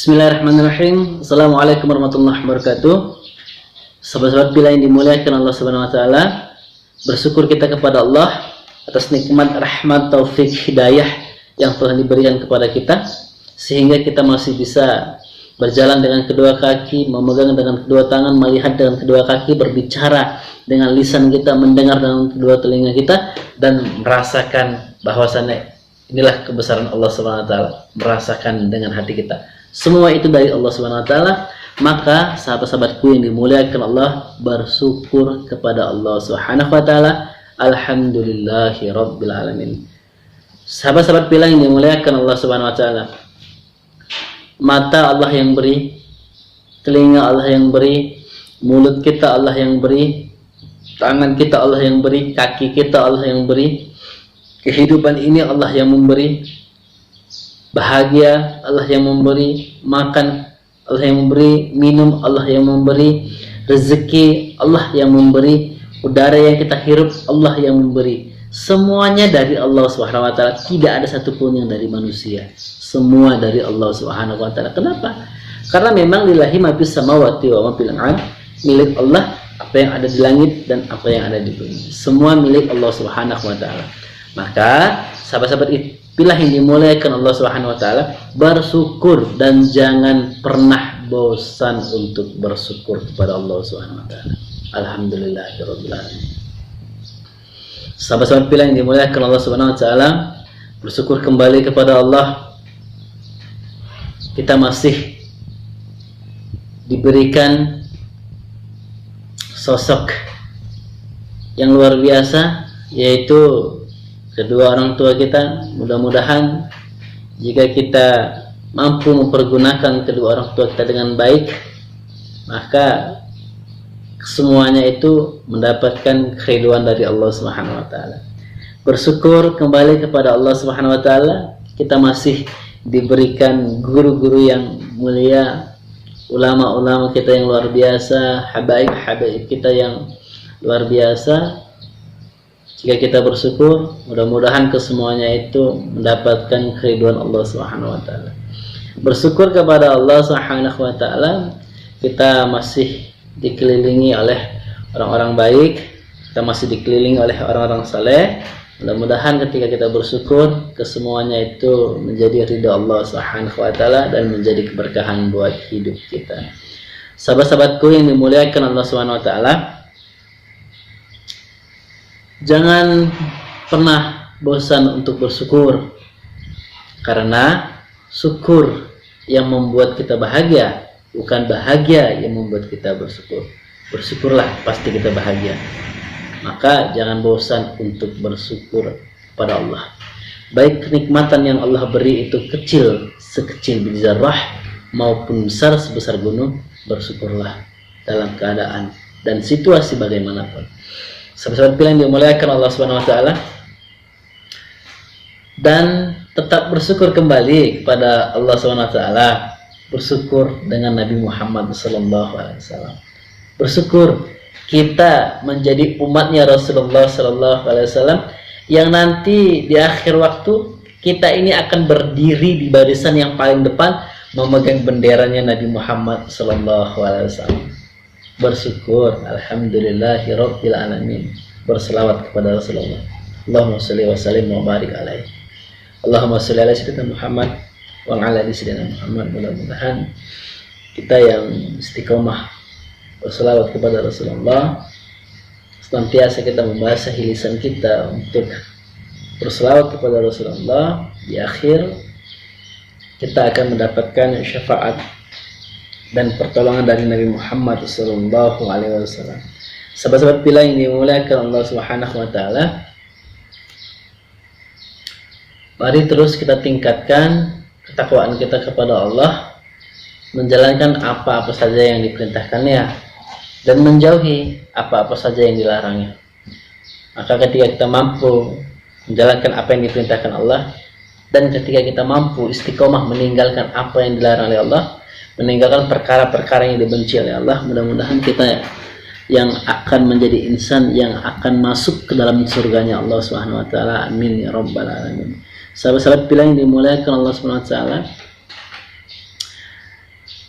Bismillahirrahmanirrahim. Assalamualaikum warahmatullahi wabarakatuh. Sahabat-sahabat bila yang dimuliakan Allah Subhanahu wa taala, bersyukur kita kepada Allah atas nikmat, rahmat, taufik, hidayah yang telah diberikan kepada kita sehingga kita masih bisa berjalan dengan kedua kaki, memegang dengan kedua tangan, melihat dengan kedua kaki, berbicara dengan lisan kita, mendengar dengan kedua telinga kita, dan merasakan bahwasannya inilah kebesaran Allah Subhanahu wa taala, merasakan dengan hati kita. Semua itu dari Allah Subhanahu wa taala. Maka sahabat-sahabatku yang dimuliakan Allah, bersyukur kepada Allah Subhanahu wa taala. Alhamdulillahi rabbil alamin. Sahabat-sahabat bila yang dimuliakan Allah Subhanahu wa taala, mata Allah yang beri, telinga Allah yang beri, mulut kita Allah yang beri, tangan kita Allah yang beri, kaki kita Allah yang beri, kehidupan ini Allah yang memberi, bahagia Allah yang memberi, makan Allah yang memberi, minum Allah yang memberi, rezeki Allah yang memberi, udara yang kita hirup Allah yang memberi. Semuanya dari Allah Subhanahu wa taala, tidak ada satupun yang dari manusia. Semua dari Allah Subhanahu wa taala. Kenapa? Karena memang lillahi ma fis samawati wa ma fil ard, milik Allah apa yang ada di langit dan apa yang ada di bumi. Semua milik Allah Subhanahu wa taala. Maka sahabat-sahabat bila yang dimuliakan Allah Subhanahu wa taala, bersyukur dan jangan pernah bosan untuk bersyukur kepada Allah Subhanahu wa taala. Alhamdulillahirabbil alamin. Sahabat-sahabat bila yang dimuliakan Allah Subhanahu wa taala, bersyukur kembali kepada Allah. Kita masih diberikan sosok yang luar biasa, yaitu kedua orang tua kita. Mudah-mudahan jika kita mampu mempergunakan kedua orang tua kita dengan baik, maka semuanya itu mendapatkan keriduan dari Allah Subhanahu wa taala. Bersyukur kembali kepada Allah Subhanahu wa taala, kita masih diberikan guru-guru yang mulia, ulama-ulama kita yang luar biasa, habaib-habaib kita yang luar biasa. Jika kita bersyukur, mudah-mudahan kesemuanya itu mendapatkan keriduan Allah Subhanahu wa taala. Bersyukur kepada Allah Subhanahu wa taala, kita masih dikelilingi oleh orang-orang baik, kita masih dikelilingi oleh orang-orang saleh. Mudah-mudahan ketika kita bersyukur, kesemuanya itu menjadi ridha Allah Subhanahu wa taala dan menjadi keberkahan buat hidup kita. Sahabat-sahabatku yang dimuliakan Allah Subhanahu wa taala, jangan pernah bosan untuk bersyukur, karena syukur yang membuat kita bahagia, bukan bahagia yang membuat kita bersyukur. Bersyukurlah, pasti kita bahagia. Maka jangan bosan untuk bersyukur kepada Allah. Baik kenikmatan yang Allah beri itu kecil, sekecil biji zarrah, maupun besar sebesar gunung, bersyukurlah dalam keadaan dan situasi bagaimanapun. Sahabat-sahabat yang dimuliakan Allah Subhanahu wa taala, dan tetap bersyukur kembali kepada Allah Subhanahu wa taala. Bersyukur dengan Nabi Muhammad sallallahu alaihi wasallam. Bersyukur kita menjadi umatnya Rasulullah sallallahu alaihi wasallam, yang nanti di akhir waktu kita ini akan berdiri di barisan yang paling depan memegang benderanya Nabi Muhammad sallallahu alaihi wasallam. Bersyukur, alhamdulillahi rabbil alamin. Berselawat kepada Rasulullah. Allahumma shalli wa sallim wa barik alaihi. Allahumma shalli ala sayyidina Muhammad wa ala ali sayyidina Muhammad. Mudah-mudahan kita yang istiqomah berselawat kepada Rasulullah, senantiasa kita membasahi lisan kita untuk berselawat kepada Rasulullah. Di akhir kita akan mendapatkan syafaat dan pertolongan dari Nabi Muhammad sallallahu alaihi wasallam. Sahabat-sahabat bila yang dimuliakan Allah Subhanahu wa taala, mari terus kita tingkatkan ketakwaan kita kepada Allah, menjalankan apa-apa saja yang diperintahkannya dan menjauhi apa-apa saja yang dilarangnya. Maka ketika kita mampu menjalankan apa yang diperintahkan Allah, dan ketika kita mampu istiqomah meninggalkan apa yang dilarang oleh Allah, meninggalkan perkara-perkara yang dibenci oleh Allah, mudah-mudahan kita yang akan menjadi insan yang akan masuk ke dalam surganya Allah Subhanahu wa taala. Amin ya rabbal alamin. Sahabat-sahabat bila yang dimuliakan Allah Subhanahu wa taala,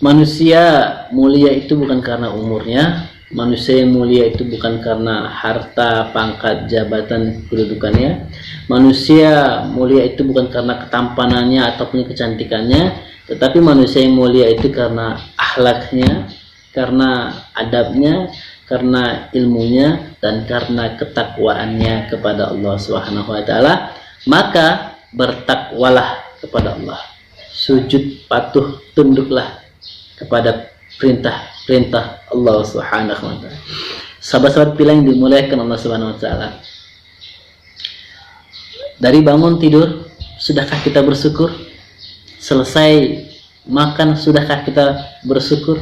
Manusia mulia itu bukan karena umurnya, manusia yang mulia itu bukan karena harta, pangkat, jabatan, kedudukannya. Manusia mulia itu bukan karena ketampanannya ataupun kecantikannya, tetapi manusia yang mulia itu karena akhlaknya, karena adabnya, karena ilmunya, dan karena ketakwaannya kepada Allah Subhanahu wa taala. Maka bertakwalah kepada Allah. Sujud patuh tunduklah kepada perintah Allah Subhanahu wa taala. Sahabat-sahabat pilihan yang dimuliakan Allah Subhanahu wa taala. Dari bangun tidur, sudahkah kita bersyukur? Selesai makan, sudahkah kita bersyukur?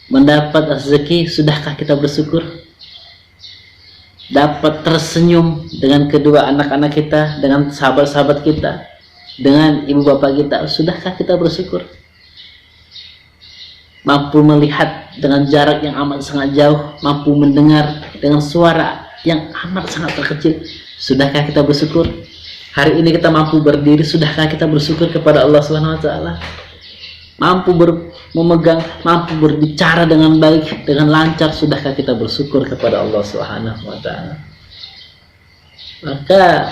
Mendapat rezeki, sudahkah kita bersyukur? Dapat tersenyum dengan kedua anak-anak kita, dengan sahabat-sahabat kita, dengan ibu bapak kita, sudahkah kita bersyukur? Mampu melihat dengan jarak yang amat sangat jauh, mampu mendengar dengan suara yang amat sangat terkecil, sudahkah kita bersyukur? Hari ini kita mampu berdiri, sudahkah kita bersyukur kepada Allah Subhanahu wa taala? Mampu memegang, mampu berbicara dengan baik, dengan lancar, sudahkah kita bersyukur kepada Allah Subhanahu wa taala? Maka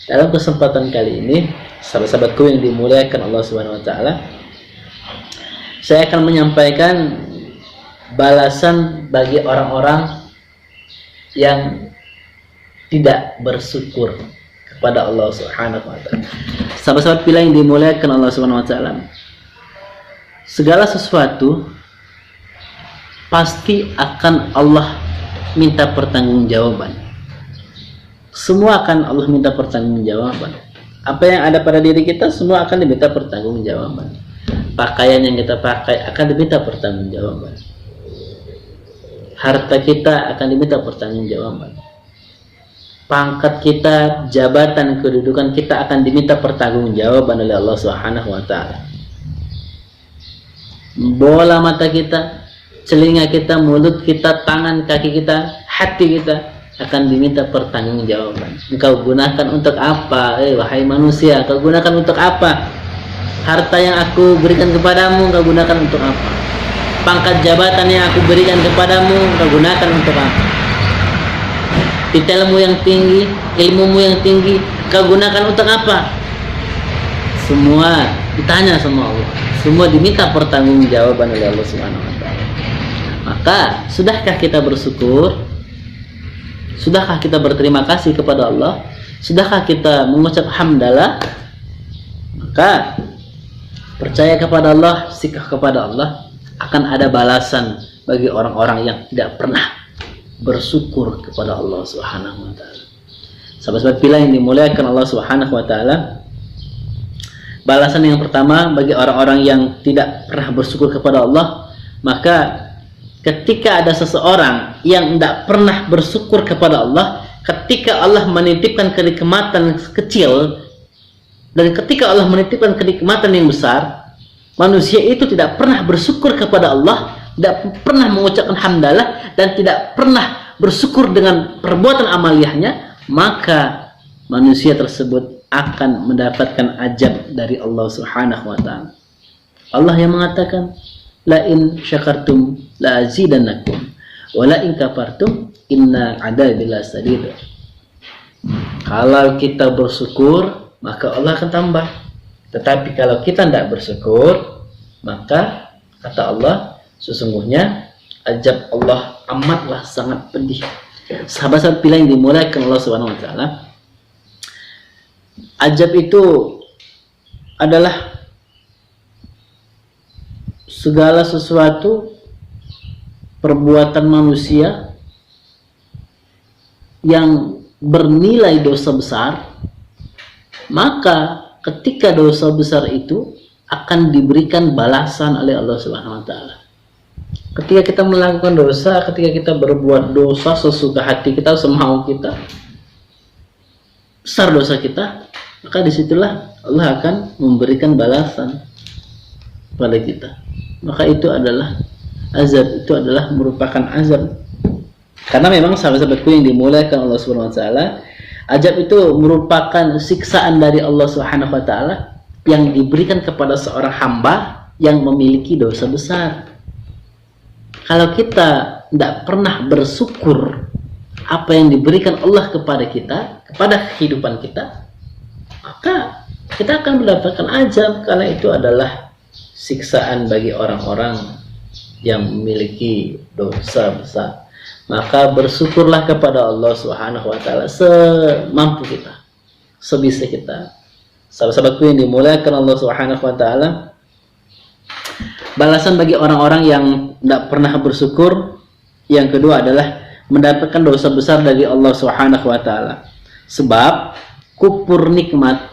dalam kesempatan kali ini, sahabat-sahabatku yang dimuliakan Allah Subhanahu wa taala, saya akan menyampaikan balasan bagi orang-orang yang tidak bersyukur kepada Allah Subhanahu wa taala. Sahabat-sahabat pilihan yang dimuliakan Allah Subhanahu wa taala, segala sesuatu pasti akan Allah minta pertanggungjawaban. Semua akan Allah minta pertanggungjawaban. Apa yang ada pada diri kita semua akan diminta pertanggungjawaban. Pakaian yang kita pakai akan diminta pertanggungjawaban. Harta kita akan diminta pertanggungjawaban. Pangkat kita, jabatan, kedudukan kita akan diminta pertanggungjawaban oleh Allah Subhanahu wa taala. Bola mata kita, telinga kita, mulut kita, tangan, kaki kita, hati kita akan diminta pertanggungjawaban. Engkau gunakan untuk apa? Wahai manusia, kau gunakan untuk apa? Harta yang aku berikan kepadamu, kau gunakan untuk apa? Pangkat jabatan yang aku berikan kepadamu, kau gunakan untuk apa? Titelmu yang tinggi, ilmumu yang tinggi, kau gunakan untuk apa? Semua ditanya sama Allah. Semua diminta pertanggungjawaban oleh Allah Subhanahu wa taala. Maka, sudahkah kita bersyukur? Sudahkah kita berterima kasih kepada Allah? Sudahkah kita mengucap hamdalah? Maka percaya kepada Allah, sikap kepada Allah, akan ada balasan bagi orang-orang yang tidak pernah bersyukur kepada Allah Subhanahu wa taala. Sahabat-sahabat pilihan yang dimuliakan Allah Subhanahu wa taala, balasan yang pertama bagi orang-orang yang tidak pernah bersyukur kepada Allah, maka ketika ada seseorang yang tidak pernah bersyukur kepada Allah, ketika Allah menitipkan kenikmatan kecil dan ketika Allah menitipkan kenikmatan yang besar, manusia itu tidak pernah bersyukur kepada Allah, tidak pernah mengucapkan hamdalah, dan tidak pernah bersyukur dengan perbuatan amaliyahnya, maka manusia tersebut akan mendapatkan azab dari Allah Subhanahu wa taala. Allah yang mengatakan, la in syakartum la azidannakum wa la in kafartum inna adabi lasadid. Kalau kita bersyukur, maka Allah akan tambah. Tetapi kalau kita tidak bersyukur, maka kata Allah, sesungguhnya azab Allah amatlah sangat pedih. Sahabat-sahabat pilihan yang dimuliakan Allah Subhanahu wa taala, azab itu adalah segala sesuatu perbuatan manusia yang bernilai dosa besar, maka ketika dosa besar itu akan diberikan balasan oleh Allah Subhanahu wa taala. Ketika kita melakukan dosa, ketika kita berbuat dosa sesuka hati kita, semau kita, besar dosa kita, maka disitulah Allah akan memberikan balasan pada kita. Maka itu adalah azab, itu adalah merupakan azab. Karena memang sahabat-sahabatku yang dimuliakan Allah Subhanahu wa taala, azab itu merupakan siksaan dari Allah Subhanahu wa taala yang diberikan kepada seorang hamba yang memiliki dosa besar. Kalau kita tidak pernah bersyukur apa yang diberikan Allah kepada kita, kepada kehidupan kita, maka kita akan mendapatkan azab, karena itu adalah siksaan bagi orang-orang yang memiliki dosa besar. Maka bersyukurlah kepada Allah Subhanahu wa taala semampu kita, sebisa kita. Sahabat-sahabatku yang dimuliakan Allah Subhanahu wa taala, balasan bagi orang-orang yang tidak pernah bersyukur yang kedua adalah mendapatkan dosa besar dari Allah Subhanahu wa taala. Sebab kufur nikmat,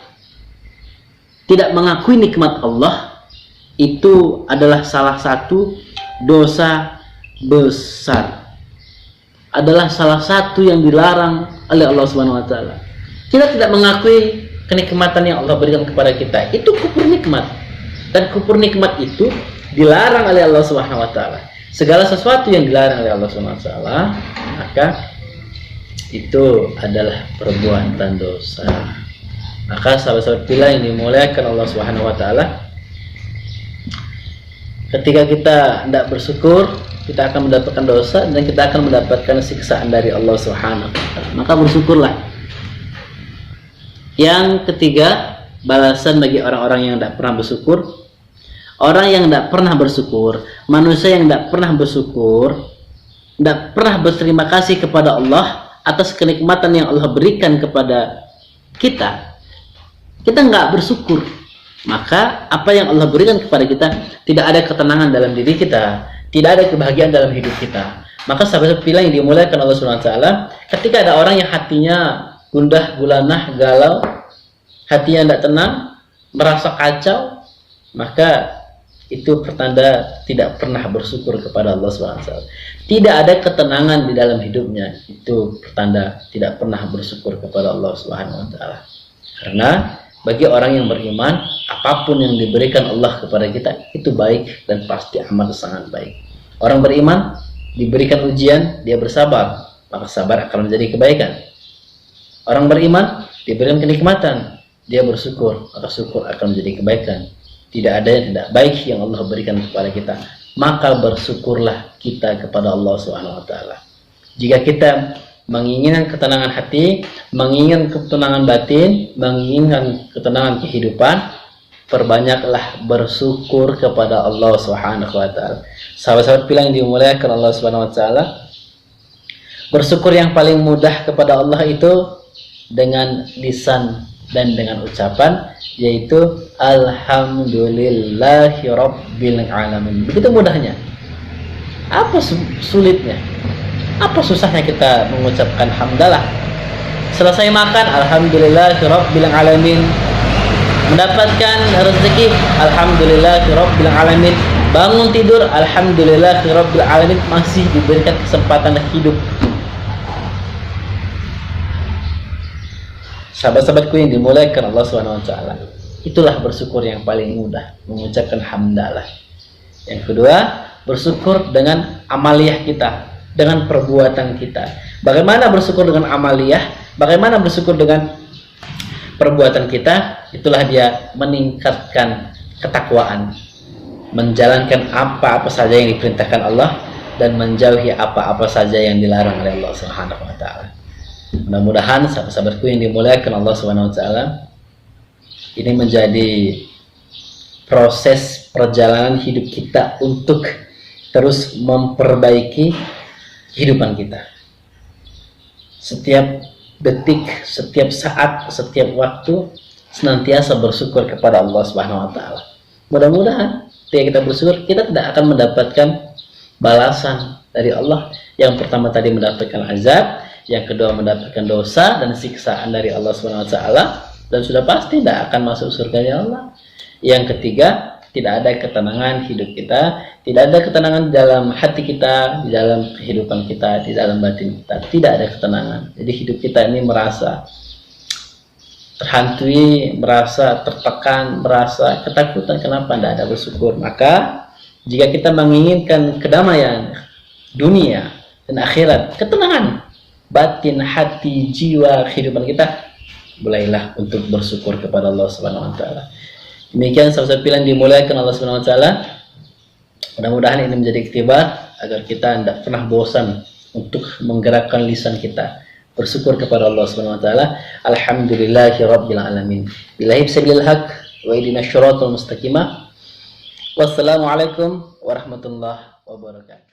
tidak mengakui nikmat Allah, itu adalah salah satu dosa besar. Adalah salah satu yang dilarang oleh Allah Subhanahu wa taala. Kita tidak mengakui kenikmatan yang Allah berikan kepada kita, itu kufur nikmat. Dan kufur nikmat itu dilarang oleh Allah Subhanahu wa taala. Segala sesuatu yang dilarang oleh Allah Subhanahu wa taala, maka itu adalah perbuatan dosa. Maka sahabat-sahabat bila yang dimuliakan Allah Subhanahu wa taala, ketika kita tidak bersyukur, kita akan mendapatkan dosa dan kita akan mendapatkan siksaan dari Allah Subhanahu wa taala. Maka bersyukurlah. Yang ketiga, balasan bagi orang-orang yang tidak pernah bersyukur. Orang yang tidak pernah bersyukur, manusia yang tidak pernah bersyukur, tidak pernah berterima kasih kepada Allah atas kenikmatan yang Allah berikan kepada kita. Kita nggak bersyukur, maka apa yang Allah berikan kepada kita, tidak ada ketenangan dalam diri kita, tidak ada kebahagiaan dalam hidup kita. Maka sahabat bilang yang dimuliakan Allah Subhanahu wa taala, ketika ada orang yang hatinya gundah gulanah, galau, hatinya tidak tenang, merasa kacau, maka itu pertanda tidak pernah bersyukur kepada Allah Subhanahu wa taala. Tidak ada ketenangan di dalam hidupnya, itu pertanda tidak pernah bersyukur kepada Allah Subhanahu wa taala. Karena bagi orang yang beriman, apapun yang diberikan Allah kepada kita itu baik dan pasti amat sangat baik. Orang beriman diberikan ujian, dia bersabar, maka sabar akan menjadi kebaikan. Orang beriman diberikan kenikmatan, dia bersyukur, maka syukur akan menjadi kebaikan. Tidak ada yang tidak baik yang Allah berikan kepada kita, maka bersyukurlah kita kepada Allah Subhanahu wa taala. Jika kita menginginkan ketenangan hati, menginginkan ketenangan batin, menginginkan ketenangan kehidupan, perbanyaklah bersyukur kepada Allah Subhanahu wa taala. Sahabat-sahabat bilang yang dimuliakan Allah Subhanahu wa taala, bersyukur yang paling mudah kepada Allah itu dengan lisan dan dengan ucapan, yaitu alhamdulillahirabbil alamin. Begitu mudahnya. Apa sulitnya? Apa susahnya kita mengucapkan hamdalah? Selesai makan, alhamdulillahirabbil alamin. Mendapatkan rezeki, alhamdulillahirabbil alamin. Bangun tidur, alhamdulillahirabbil alamin, masih diberikan kesempatan hidup. Sahabat-sahabatku yang dimuliakan Allah Subhanahu wa taala, itulah bersyukur yang paling mudah, mengucapkan hamdalah. Yang kedua, bersyukur dengan amaliyah kita, dengan perbuatan kita. Bagaimana bersyukur dengan amaliyah? Bagaimana bersyukur dengan perbuatan kita? Itulah dia meningkatkan ketakwaan, menjalankan apa-apa saja yang diperintahkan Allah dan menjauhi apa-apa saja yang dilarang oleh Allah Subhanahu wa taala. Mudah-mudahan sahabat-sahabatku yang dimuliakan Allah Subhanahu wa taala, ini menjadi proses perjalanan hidup kita untuk terus memperbaiki kehidupan kita. Setiap detik, setiap saat, setiap waktu senantiasa bersyukur kepada Allah Subhanahu wa taala. Mudah-mudahan ketika kita bersyukur, kita tidak akan mendapatkan balasan dari Allah. Yang pertama tadi mendapatkan azab, yang kedua mendapatkan dosa dan siksaan dari Allah Subhanahu wa taala, dan sudah pasti tidak akan masuk surga Allah. Yang ketiga, tidak ada ketenangan hidup kita, tidak ada ketenangan di dalam hati kita, di dalam kehidupan kita, di dalam batin kita, tidak ada ketenangan. Jadi hidup kita ini merasa terhantui, merasa tertekan, merasa ketakutan. Kenapa tidak ada bersyukur? Maka jika kita menginginkan kedamaian dunia dan akhirat, ketenangan batin, hati, jiwa, kehidupan kita, mulailah untuk bersyukur kepada Allah Subhanahu wa taala. Demikian sahabat pilihan dimuliakan Allah Subhanahu wa taala. Mudah-mudahan ini menjadi iktibar agar kita tidak pernah bosan untuk menggerakkan lisan kita bersyukur kepada Allah Subhanahu wa taala. Alhamdulillahirabbil alamin. Billahi sabilil haq wa ihdinas syiratal mustaqimah. Wassalamualaikum warahmatullahi wabarakatuh.